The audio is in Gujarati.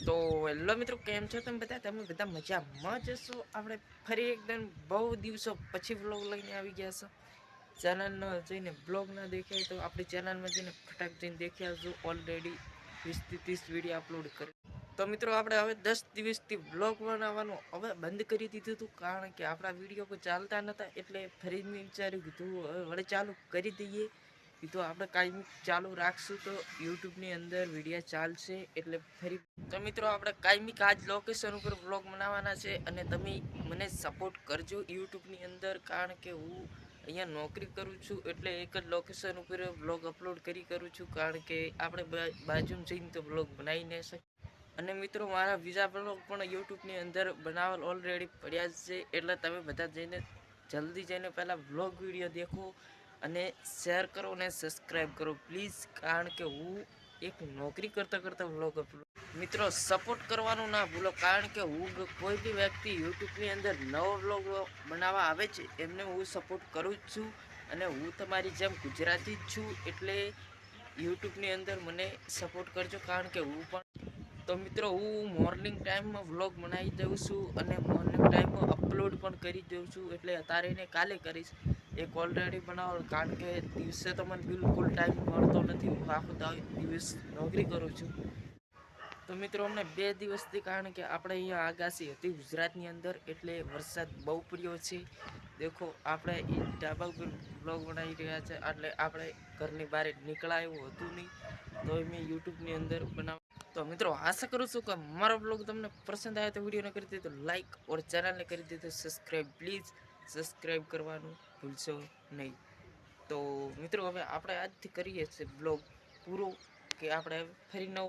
તો હેલો મિત્રો, કેમ છો તમે બધા મજામાં જ હશો? આપણે ફરી એકદમ બહુ દિવસો પછી વ્લોગ લઈને આવી ગયા છો. ચેનલ જઈને બ્લોગ ના દેખાય તો આપણી ચેનલમાં જઈને ફટાક જઈને દેખી આવજો. ઓલરેડી 20 થી 30 વિડીયો અપલોડ કરી. તો મિત્રો, આપણે હવે 10 દિવસથી બ્લોગ બનાવવાનું હવે બંધ કરી દીધું હતું, કારણ કે આપણા વિડીયો કોઈ ચાલતા નહોતા. એટલે ફરી મેં વિચાર્યું કીધું હવે વળે ચાલુ કરી દઈએ. કીધું આપણે કાંઈ ચાલુ રાખશું તો યુટ્યુબની અંદર વિડીયો ચાલશે. એટલે ફરી તો મિત્રો, આપણે કાયમિક આજ લોકેશન ઉપર વ્લોગ બનાવવાના છે, અને તમે મને સપોર્ટ કરજો યુટ્યુબની અંદર, કારણ કે હું અહીંયા નોકરી કરું છું. એટલે એક જ લોકેશન ઉપર વ્લોગ અપલોડ કરું છું, કારણ કે આપણે બાજુમાં જઈને તો વ્લોગ બનાવી ન શકીએ. અને મિત્રો, મારા બીજા વ્લોગ પણ યુટ્યુબની અંદર બનાવેલ ઓલરેડી પડ્યા છે. એટલે તમે બધા જઈને જલ્દી જઈને પહેલાં વ્લોગ વિડીયો દેખો અને શેર કરો અને સબસ્ક્રાઈબ કરો પ્લીઝ, કારણ કે હું એક નોકરી કરતાં વ્લોગ અપલોડ. મિત્રો, સપોર્ટ કરવાનું ના ભૂલો, કારણ કે હું કોઈ બી વ્યક્તિ યુટ્યુબની અંદર નવો વ્લોગ બનાવવા આવે છે એમને હું સપોર્ટ કરું જ છું. અને હું તમારી જેમ ગુજરાતી જ છું, એટલે યુટ્યુબની અંદર મને સપોર્ટ કરજો, કારણ કે હું પણ. તો મિત્રો, હું મોર્નિંગ ટાઈમમાં વ્લોગ બનાવી દઉં છું અને મોર્નિંગ ટાઈમમાં અપલોડ પણ કરી દઉં છું. એટલે અત્યારે એને કાલે કરીશ. એક ઓલરેડી બનાવો, કારણ કે દિવસે તો મને બિલકુલ ટાઈમ મળતો નથી. હું આખો દિવસ નોકરી કરું છું. તો મિત્રો, અમને 2 દિવસથી, કારણ કે આપણે અહીંયા આગાસી હતી ગુજરાતની અંદર, એટલે વરસાદ બહુ પડ્યો છે. દેખો, આપણે એ ઢાબા ઉપર બ્લોગ બનાવી રહ્યા છે. એટલે આપણે ઘરની બહાર નીકળાય એવું હતું નહીં, તો મેં યુટ્યુબની અંદર બનાવ. તો મિત્રો, આશા કરું છું કે મારો બ્લોગ તમને પસંદ આવે તો વિડીયોને કરી દીધો લાઈક, ઓર ચેનલને કરી દીધો સબસ્ક્રાઈબ. પ્લીઝ સબસ્ક્રાઈબ કરવાનું ભૂલશો નહીં. તો મિત્રો, હવે આપણે આજથી કરીએ છીએ બ્લોગ પૂરો, કે આપણે ફરી નવો